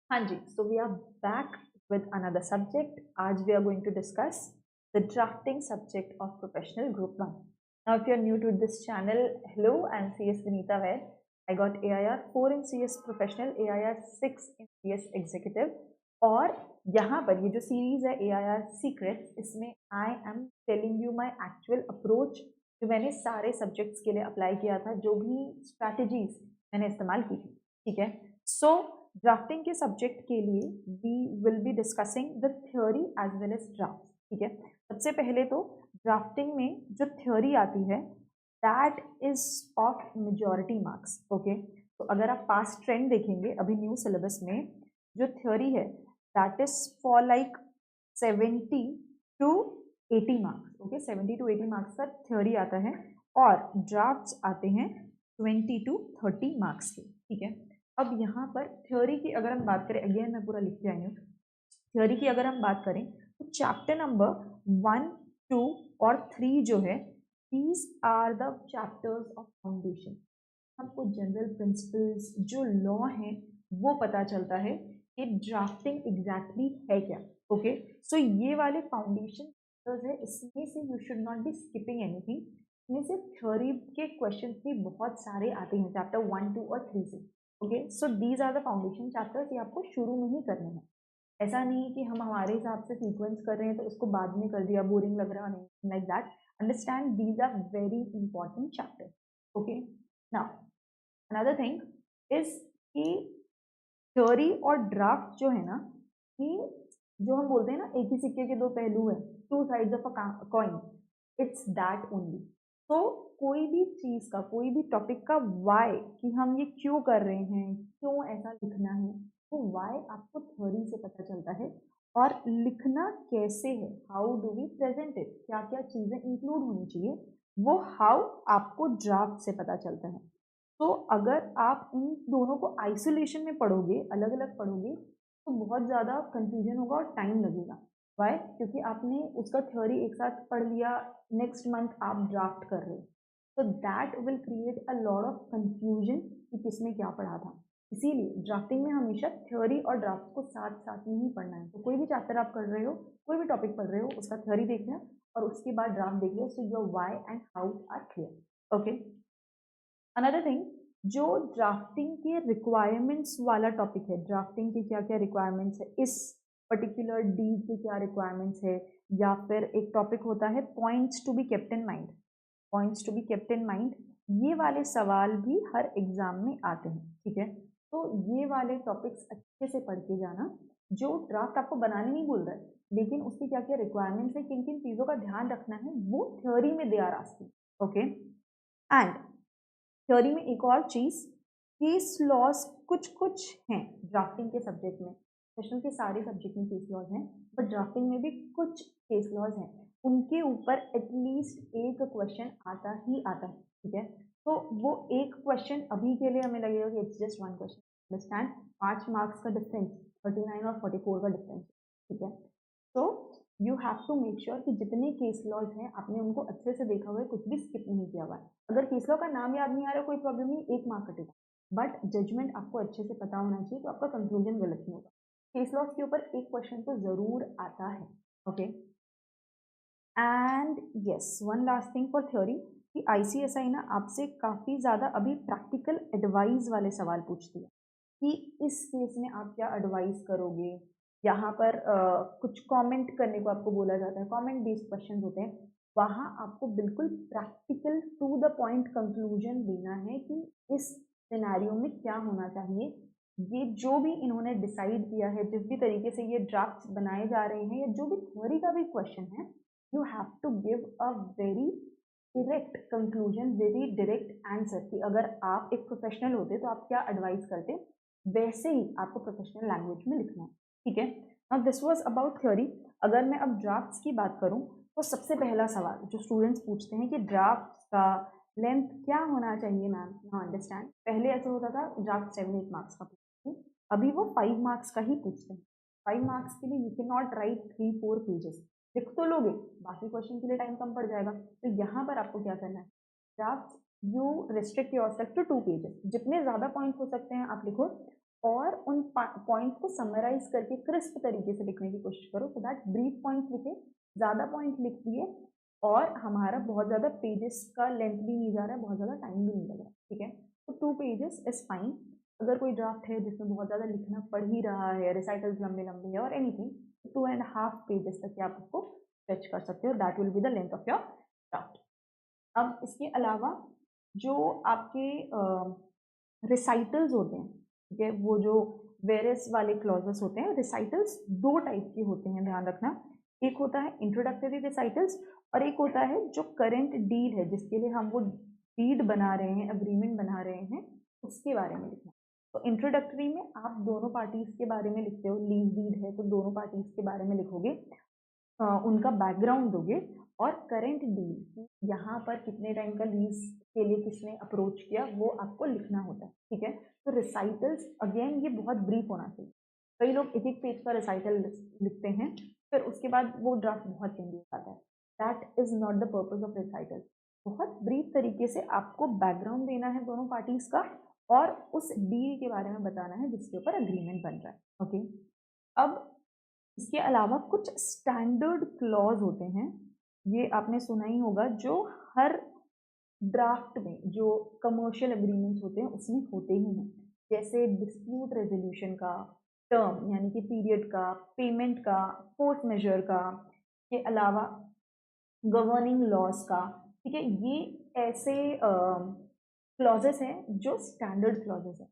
हाँ जी, so we are back with another subject. आज we are going to discuss the drafting subject of professional group 1. Now, if you are new to this channel, hello, I'm CS Vinita Vaid. I got AIR 4 in CS Professional, AIR 6 in CS Executive. और यहाँ पर ये जो series है AIR Secrets, इसमें I am telling you my actual approach जो मैंने सारे सब्जेक्ट्स के लिए अप्लाई किया था, जो भी स्ट्रैटेजीज मैंने इस्तेमाल की थी, ठीक है. सो ड्राफ्टिंग के सब्जेक्ट के लिए we will be discussing the theory as well as draft, ठीक है. सबसे पहले तो ड्राफ्टिंग में जो थ्योरी आती है that is of majority marks, okay. तो अगर आप पास्ट ट्रेंड देखेंगे अभी न्यू सिलेबस में जो थ्योरी है that is for like 70 to 80 marks, okay. 70 to 80 marks का थ्योरी आता है और ड्राफ्ट्स आते हैं 20 टू 30 मार्क्स के, ठीक है. अब यहाँ पर थ्योरी की अगर हम बात करें, अगेन मैं पूरा लिख के आई हूँ. थ्योरी की अगर हम बात करें तो चैप्टर नंबर 1, 2 और 3 जो है these are the chapters of foundation. हमको जनरल प्रिंसिपल्स जो लॉ हैं वो पता चलता है कि ड्राफ्टिंग एग्जैक्टली है क्या, ओके. सो ये वाले फाउंडेशन है, इसमें से you should not be skipping anything. इसमें से थ्योरी के क्वेश्चन भी बहुत सारे आते हैं चैप्टर 1, 2 और 3 से, okay. So these are the foundation chapters. ये आपको शुरू में ही करने हैं. ऐसा नहीं है कि हम हमारे हिसाब से सीक्वेंस कर रहे हैं तो उसको बाद में कर दिया, बोरिंग लग रहा, नहीं, like that. Understand these are very important chapter, okay. Now another thing is कि थ्योरी और ड्राफ्ट जो है ना, कि जो हम बोलते हैं ना एक ही सिक्के के दो पहलू हैं, two sides of a coin, it's that only. तो कोई भी चीज का, कोई भी टॉपिक का वाई, कि हम ये क्यों कर रहे हैं, क्यों ऐसा लिखना है, तो वाई आपको थ्योरी से पता चलता है. और लिखना कैसे है, how do we present it, क्या क्या चीजें इंक्लूड होनी चाहिए, वो हाउ आपको ड्राफ्ट से पता चलता है. तो अगर आप इन दोनों को आइसोलेशन में पढ़ोगे, अलग अलग पढ़ोगे, तो बहुत ज़्यादा कंफ्यूजन होगा और टाइम लगेगा. वाई? क्योंकि आपने उसका थ्योरी एक साथ पढ़ लिया, नेक्स्ट मंथ आप ड्राफ्ट कर रहे हो, तो that will create a lot of confusion कि किसमें क्या पढ़ा था. इसीलिए ड्राफ्टिंग में हमेशा थ्योरी और ड्राफ्ट को साथ साथ में ही पढ़ना है. तो कोई भी चैप्टर आप कर रहे हो, कोई भी टॉपिक पढ़ रहे हो, उसका थ्योरी देख लिया और उसके बाद ड्राफ्ट देख लिया, so your why and how are clear, okay. Another thing, जो ड्राफ्टिंग के रिक्वायरमेंट्स वाला टॉपिक है, ड्राफ्टिंग की क्या क्या रिक्वायरमेंट्स है, इस पर्टिकुलर डीड की क्या रिक्वायरमेंट्स है, या फिर एक टॉपिक होता है points to be kept in mind, points to be kept in mind, ये वाले सवाल भी हर एग्जाम में आते हैं, ठीक है. तो ये वाले टॉपिक्स अच्छे से पढ़ के जाना. जो ड्राफ्ट आपको बनाने नहीं बोल रहा है, लेकिन उसकी क्या क्या रिक्वायरमेंट्स है, किन किन चीज़ों का ध्यान रखना है, वो थ्योरी में they are asking, okay. And theory में एक और चीज, केस लॉज कुछ कुछ हैं ड्राफ्टिंग के सब्जेक्ट में. प्रोफेशनल के सारे सब्जेक्ट में केस लॉज हैं, बट ड्राफ्टिंग में भी कुछ केस लॉज हैं. उनके ऊपर एटलीस्ट एक क्वेश्चन आता ही आता है, ठीक है. तो वो एक क्वेश्चन अभी के लिए हमें लगेगा कि it's just one question. Understand, 5 marks का डिफरेंस, 39 और 44 का डिफरेंस, ठीक है. तो you have to make sure कि जितने केस लॉज हैं आपने उनको अच्छे से देखा हुआ है, कुछ भी स्किप नहीं किया हुआ है. अगर केस लॉ का नाम याद नहीं आ रहा, कोई प्रॉब्लम नहीं, 1 मार्क कटेगा, बट जजमेंट आपको अच्छे से पता होना चाहिए, तो आपका कंक्लूजन गलत नहीं होगा. केस लॉज के ऊपर एक क्वेश्चन तो जरूर आता है, okay. And yes, one last thing for theory, कि आईसीएसआई ना आपसे काफ़ी ज़्यादा अभी प्रैक्टिकल एडवाइस वाले सवाल पूछती है, कि इस केस में आप क्या एडवाइस करोगे. यहाँ पर कुछ कमेंट करने को आपको बोला जाता है, कमेंट बेस्ड क्वेश्चन होते हैं. वहाँ आपको बिल्कुल practical to the point conclusion देना है कि इस सिनेरियो में क्या होना चाहिए. ये जो भी इन्होंने डिसाइड किया है, जिस भी तरीके से ये ड्राफ्ट बनाए जा रहे हैं, या जो भी थ्योरी का भी क्वेश्चन है, you have to give a very direct conclusion, very direct answer, कि अगर आप एक प्रोफेशनल होते तो आप क्या एडवाइस करते, वैसे ही आपको प्रोफेशनल लैंग्वेज में लिखना है, ठीक है. अब दिस वाज अबाउट थ्योरी. अगर मैं अब ड्राफ्ट्स की बात करूं, तो सबसे पहला सवाल जो स्टूडेंट्स पूछते हैं कि ड्राफ्ट का लेंथ क्या होना चाहिए मैम. हाँ, अंडरस्टैंड, पहले ऐसे होता था ड्राफ्ट 7-8 मार्क्स का पूछते थे, अभी वो 5 मार्क्स का ही पूछते हैं. 5 मार्क्स के लिए you can not right 3-4 pages. लिख तो लोगे, बाकी क्वेश्चन के लिए टाइम कम पड़ जाएगा. तो यहाँ पर आपको क्या करना है, draft you restrict yourself to 2 pages. जितने ज़्यादा पॉइंट्स हो सकते हैं आप लिखो, और उन पॉइंट्स को समराइज करके क्रिस्प तरीके से लिखने की कोशिश करो, सो दैट ब्रीफ पॉइंट्स लिखे, ज़्यादा पॉइंट लिख दिए और हमारा बहुत ज़्यादा पेजेस का लेंथ भी नहीं जा रहा है, बहुत ज़्यादा टाइम भी नहीं लग रहा है, ठीक है। तो 2 पेजेस इज फाइन। अगर कोई ड्राफ्ट है जिसमें बहुत ज़्यादा लिखना पड़ ही रहा है, रिसाइटल्स लंबे लंबे है और एनीथिंग, 2.5 पेजेस तक आप उसको स्ट्रेच कर सकते हो, that will be the length of your draft. अब इसके अलावा जो आपके रिसाइटल्स होते हैं, ठीक है, वो जो वेरियस वाले क्लॉजेस होते हैं, रिसाइटल्स 2 टाइप के होते हैं, ध्यान रखना। एक होता है इंट्रोडक्टरी रिसाइटल्स और एक होता है जो करंट डील है, जिसके लिए हम वो डीड बना रहे हैं, अग्रीमेंट बना रहे हैं, उसके बारे में लिखना। तो इंट्रोडक्टरी में आप दोनों पार्टीज के बारे में लिखते हो, लीज डीड है तो दोनों पार्टीज के बारे में लिखोगे, उनका बैकग्राउंड दोगे, और करंट डील यहाँ पर कितने टाइम का लीज के लिए किसने अप्रोच किया वो आपको लिखना होता है, ठीक है। तो रिसाइटल्स अगेन ये बहुत ब्रीफ होना चाहिए। कई लोग एक एक पेज का रिसाइटल लिखते हैं, फिर उसके बाद वो ड्राफ्ट बहुत चेंज हो जाता है। That is not the purpose of recital. बहुत ब्रीफ तरीके से आपको बैकग्राउंड देना है दोनों पार्टीज का और उस डील के बारे में बताना है जिसके ऊपर अग्रीमेंट बन रहा है, ओके। अब इसके अलावा कुछ स्टैंडर्ड क्लॉज होते हैं, ये आपने सुना ही होगा, जो हर ड्राफ्ट में, जो कमर्शियल एग्रीमेंट्स होते हैं उसमें होते ही हैं। जैसे डिस्प्यूट रेजोल्यूशन का टर्म, यानी कि पीरियड का, पेमेंट का, फोर्स मेजर का, के अलावा गवर्निंग लॉज का, ठीक है। ये ऐसे क्लॉजेस हैं जो स्टैंडर्ड क्लॉजेस हैं।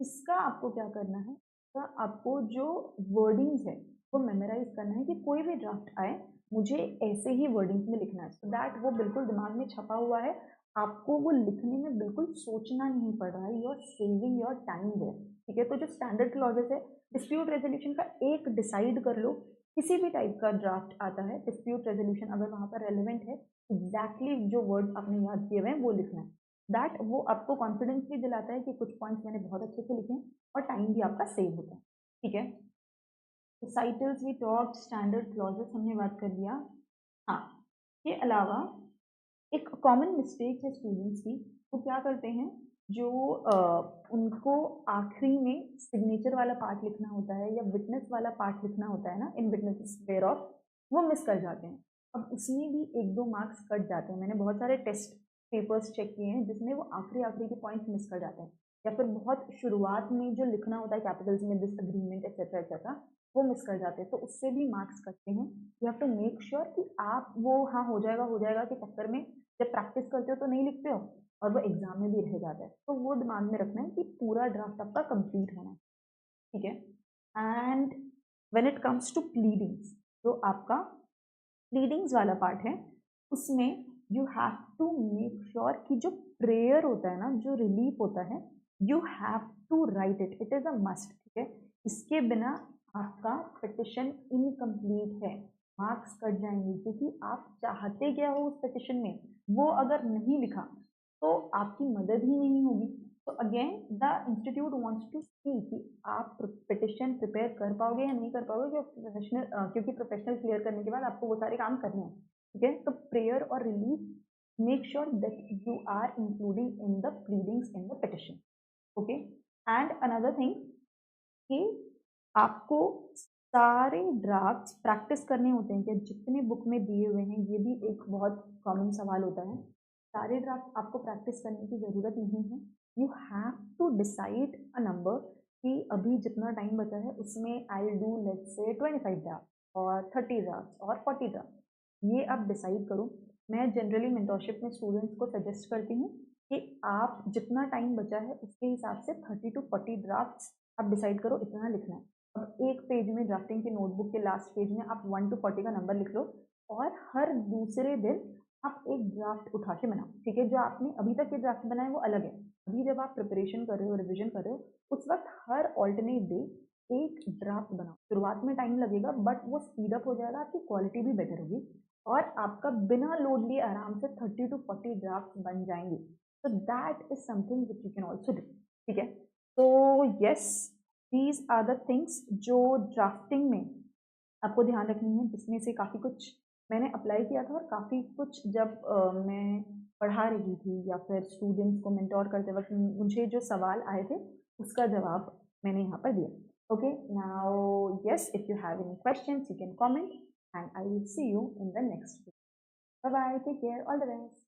इसका आपको क्या करना है, इसका आपको जो वर्डिंग्स है वो मेमोराइज करना है कि कोई भी ड्राफ्ट आए मुझे ऐसे ही वर्डिंग्स में लिखना है, सो दैट वो बिल्कुल दिमाग में छपा हुआ है, आपको वो लिखने में बिल्कुल सोचना नहीं पड़ रहा है, you are saving your time है, ठीक है। तो जो स्टैंडर्ड क्लॉजेस है, डिस्प्यूट रेजोल्यूशन का एक डिसाइड कर लो, किसी भी टाइप का ड्राफ्ट आता है, डिस्प्यूट रेजोल्यूशन अगर वहाँ पर रेलिवेंट है, एग्जैक्टली जो वर्ड्स आपने याद किए हुए हैं वो लिखना है। दैट वो आपको कॉन्फिडेंस भी दिलाता है कि कुछ पॉइंट्स मैंने बहुत अच्छे से लिखे हैं और टाइम भी आपका सेव होता है, ठीक है। रिसाइटल्स वी टॉक, स्टैंडर्ड क्लॉजेस हमने बात कर लिया। हाँ, के अलावा एक कॉमन मिस्टेक है स्टूडेंट्स की, वो क्या करते हैं, जो उनको आखिरी में सिग्नेचर वाला पार्ट लिखना होता है या विटनेस वाला पार्ट लिखना होता है ना, इन विटनेस वेयर ऑफ, वो मिस कर जाते हैं। अब उसमें भी 1-2 मार्क्स कट जाते हैं। मैंने बहुत सारे टेस्ट पेपर्स चेक किए हैं जिसमें वो आखिरी आखिरी के पॉइंट्स मिस कर जाते हैं, या फिर बहुत शुरुआत में जो लिखना होता है कैपिटल्स में, दिस अग्रीमेंट एक्सेट्रा एक्सेट्रा, वो मिस कर जाते हैं, तो उससे भी मार्क्स कटते हैं। You have to make sure कि आप वो हाँ हो जाएगा के चक्कर में जब प्रैक्टिस करते हो तो नहीं लिखते हो और वो एग्जाम में भी रह जाता है। तो वो दिमाग में रखना है कि पूरा ड्राफ्ट आपका कंप्लीट होना है, ठीक है। And when it comes to pleadings, जो आपका प्लीडिंग्स वाला पार्ट है, उसमें you have to make sure कि जो प्रेयर होता है ना, जो रिलीफ होता है, you have to write it, it is a must, ठीक है। इसके बिना आपका पिटिशन इनकम्प्लीट है, मार्क्स कट जाएंगे, क्योंकि आप चाहते क्या हो उस पिटिशन में, वो अगर नहीं लिखा तो आपकी मदद ही नहीं होगी। तो again the institute wants to see कि आप पिटिशन प्रिपेयर कर पाओगे या नहीं कर पाओगे, क्योंकि प्रोफेशनल क्लियर करने के बाद आपको वो सारे काम करने हैं, ठीक है। तो प्रेयर और relief, make sure that you are including in the pleadings in the petition, okay. And another thing कि आपको सारे ड्राफ्ट्स प्रैक्टिस करने होते हैं, कि जितने बुक में दिए हुए हैं, ये भी एक बहुत कॉमन सवाल होता है। सारे ड्राफ्ट आपको प्रैक्टिस करने की ज़रूरत नहीं है। You have to decide a number कि अभी जितना टाइम बचा है उसमें I do let's say 25 draft और 30 ड्राफ्ट और 40 ड्राफ्ट, ये आप डिसाइड करो। मैं जनरली मेंटरशिप में स्टूडेंट्स को सजेस्ट करती हूँ कि आप जितना टाइम बचा है उसके हिसाब से 30 to 40 ड्राफ्ट्स आप डिसाइड करो, इतना लिखना है। अब एक पेज में ड्राफ्टिंग की नोटबुक के लास्ट पेज में आप 1 to 40 का नंबर लिख लो और हर दूसरे दिन आप एक ड्राफ्ट उठा के बनाओ, ठीक है। जो आपने अभी तक ये ड्राफ्ट बनाए वो अलग है, अभी जब आप प्रिपरेशन कर रहे हो, रिविजन कर रहे हो, उस वक्त हर ऑल्टरनेट डे एक ड्राफ्ट बनाओ। शुरुआत में टाइम लगेगा बट वो स्पीड अप हो जाएगा, आपकी क्वालिटी भी बेटर होगी और आपका बिना लोड लिए आराम से 30 to 40 ड्राफ्ट बन जाएंगे। तो that is something which you can also do, ठीक है। तो yes, these are the things जो ड्राफ्टिंग में आपको ध्यान रखनी है, जिसमें से काफ़ी कुछ मैंने अप्लाई किया था और काफ़ी कुछ जब मैं पढ़ा रही थी या फिर स्टूडेंट्स को मेंटोर करते वक्त मुझे जो सवाल आए थे उसका जवाब मैंने यहाँ पर दिया. Okay, now yes, if you have any questions, you can comment, and I will see you in the next video. Bye bye. Take care. All the best.